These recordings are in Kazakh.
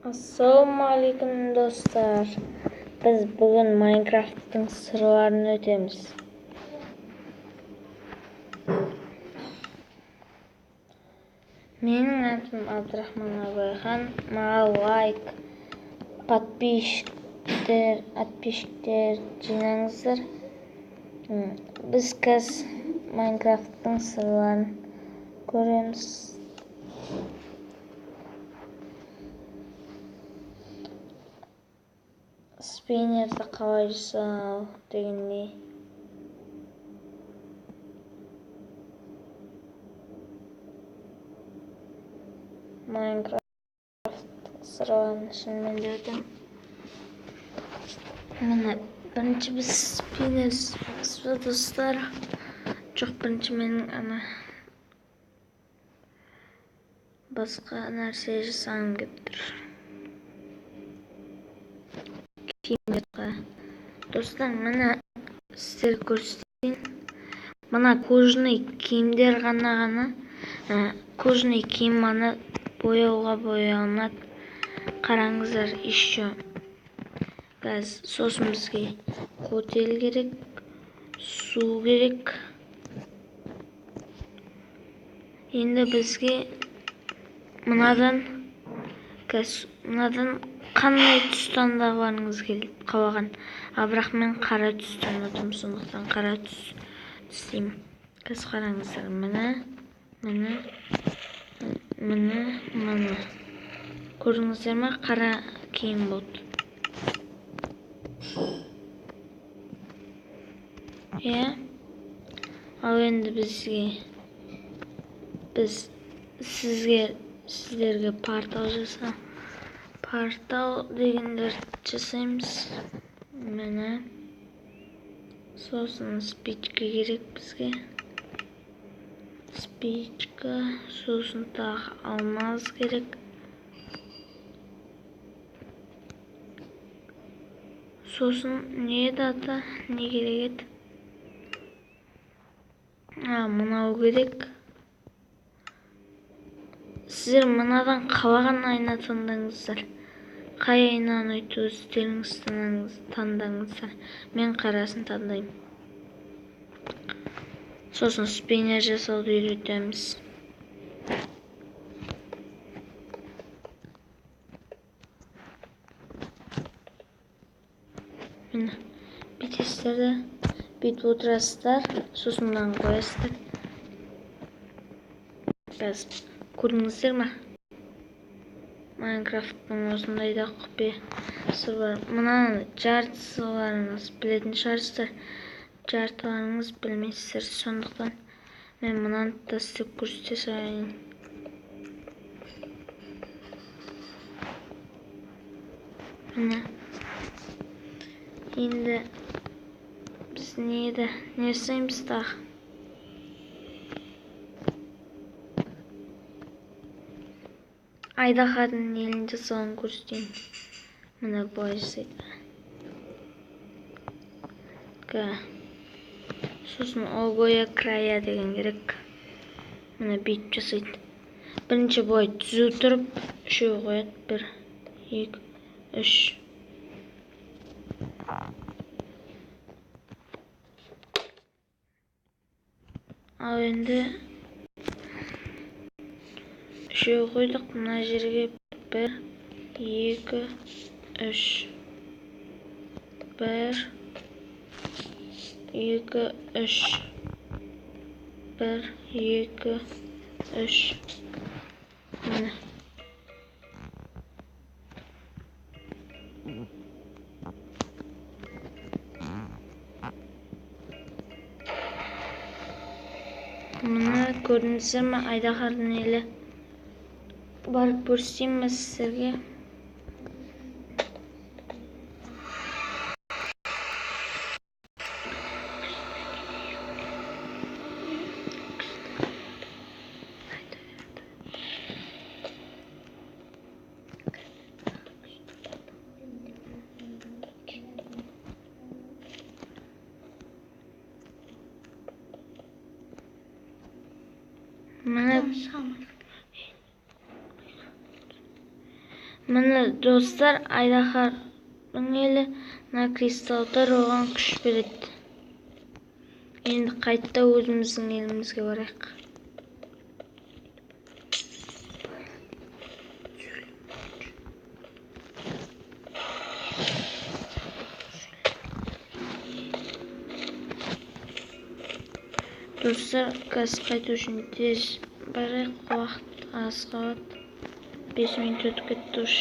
Ассалаумағалейкум достар. Біз бүгін Майнкрафттың сырларын өтеміз. Менің атым Абдрахман Абайхан. Маған лайк, подписчиктер жинаңыздар. Біз қазір Майнкрафттың сырларын көреміз. Спиннерді қалай жасау дегендей. Майнкрафт сырларын шынымен де өтем. Міне бірінші біз спиннерсіз достар. Жоқ, бірінші менің басқа нәрсе жасағым келіп тұр. Достар, міне сіздерге көрсетейін. Мына кожаный киімдер ғана кожаный киім мана бояуға боялынады. Қараңыздар, еще газ. Сосын бізге котел керек, су керек. Енді бізге мынадан қандай түстан тағыларыңыз қалаған. Бірақ мен қара түсті ұнатамын, сондықтан қара түс істеймін. Қазір қараңыздар, міне. Көрдіңіздер ме? Қара киім болды. Ал енді сіздерге портал дегендерді жасаймыз. Міне. Сосын спичка керек бізге. Спичка, сосын тағы алмаз керек. Сосын не керек еді? Мынау керек. Сіздер мынадан қалаған айна таңдаңыздар. Қай айна ұнайды, өздеріңіз таңдаңыздар. Мен қарасын таңдаймын. Сосын спиннер жасауды үйретеміз. Міне, бүйтесіздер, бүйтіп отырасыздар, сосын мынаны қоясыздар. Қазір көрдіңіздер ме? Майнкрафттың осындай да құпиясы бар. Мынаны жартыларыңыз білетін шығарсыздар. Жартыларыңыз білмейсіздер, сондықтан мен мынаны да істеп көрсете салайын. Міне. Енді біз не жасаймыз тағы? Айдаһардың елін жасауын көрсетейін. Міне былай жасайды. Сосын обоя края деген керек. Міне бүйтіп жасайды. Бірінші былай түзу тұрып, үшеу қояды. 1, 2, 3. Ал енді үшеу қойдық. Мына жерге 1, 2, 3. 1, 2, 3. 1, 2, 3. Міне. Міне көрдіңіздер ме? Айдаһардың елі. Барып көрсетейін сіздерге. Міне достар, Айдаһардың елі мына кристалдар оған күш береді. Енді қайта өзіміздің елімізге барайық. Достар, қазір қайту үшін тез барайық, уақыт аз қалады. 5 минут өтіп кетті уж.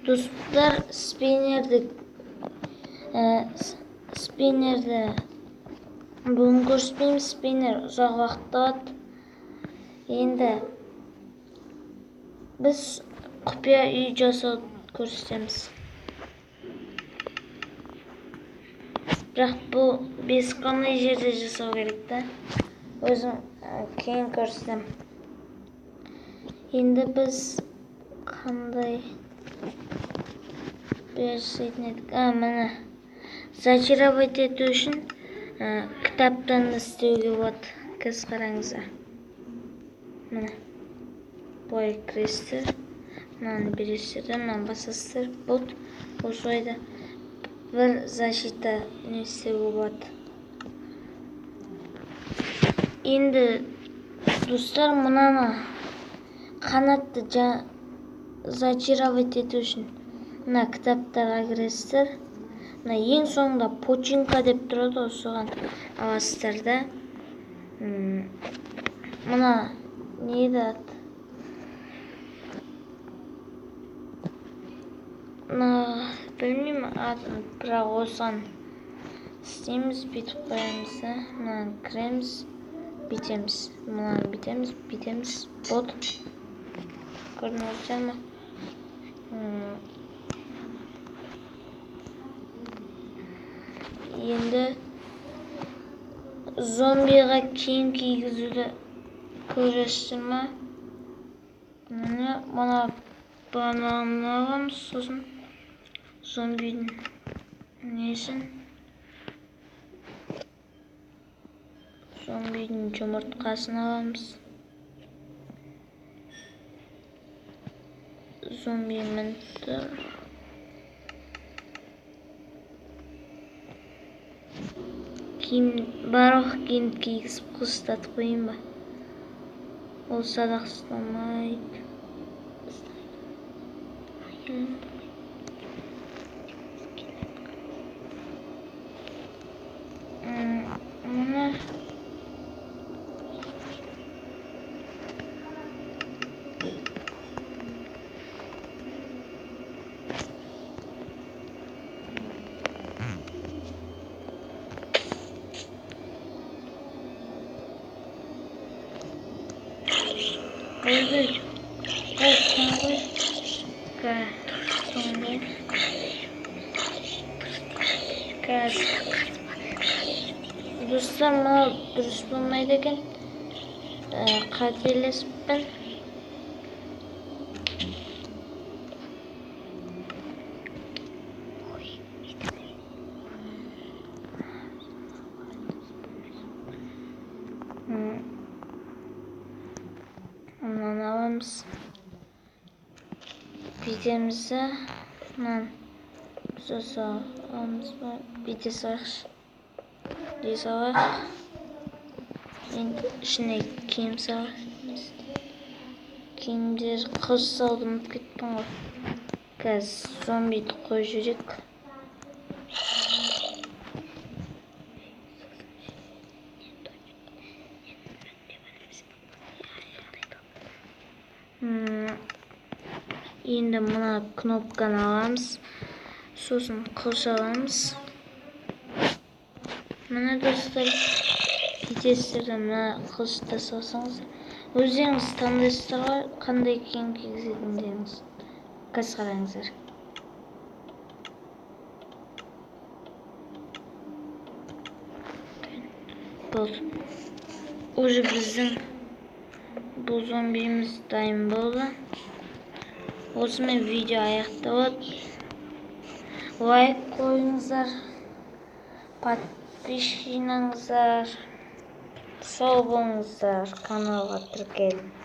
Достар, спиннерді бүгін көрсетпейміз. Спиннер ұзақ уақыт алады. Енді біз құпия үй жасауды көрсетеміз. Бірақ бұл бес қана жерде жасау керек та. Өзім кейін көрсетем. Енді біз қандай берсейтін едік? Міне. Зачаровать ету үшін кітаптан істеуге болады. Көз қараңыздар. Міне. Бой кіресіздер. Мынаны бересіздер, мынаны басасыздар. Болды. Осылайда бір защита не істеуге болады. Енді достар, мынаны қанатты зачаровать ету үшін мына кітаптарға кіресіздер. Мына ең соңында починка деп тұрады, соған аласыздар да. Мына не еді аты? Білмеймін атын, бірақ осыған істейміз, бүйтіп қоямыз да. Мынаны кіреміз, бүйтеміз. Мынаны бүйтеміз. Болды. Көрініп отырсыз ма? Енді зомбиға киім кигізуді көресіздер ма? Мына бананын аламыз, сосын зомбидің несін, зомбидің жұмыртқасын аламыз. Зомби мінді. Барлық киімді кигізіп қыстатып қойын ба? Ол садақ ұстамайды. Мұны Ой, достар, мынау дұрыс болмайды екен. Қателеспін. Мынаны аламыз. Бүйтеміз де, мынаны аламыз ба? Бүйте салайықшы. Дей салайық. Енді ішіне киім салайық. Киімдер қыз салды, ұмытып кеттім ғой. Қазір зомбиді қойып жүрек. Енді мына кнопканы аламыз, сосын қылыш аламыз. Мына достар, бүйтесіздер, мына қылышты салсаңыз, өздеріңіз таңдайсыздар ғой, қандай киім кигізетіндеріңіз. Қазір қараңыздар. Болды. Уже біздің бұл зомбиіміз дайын болды. Осымен видео аяқталады. Лайк қойыңыздар, подписчикіңіздер, сау болыңыздар, каналға тіркеліп.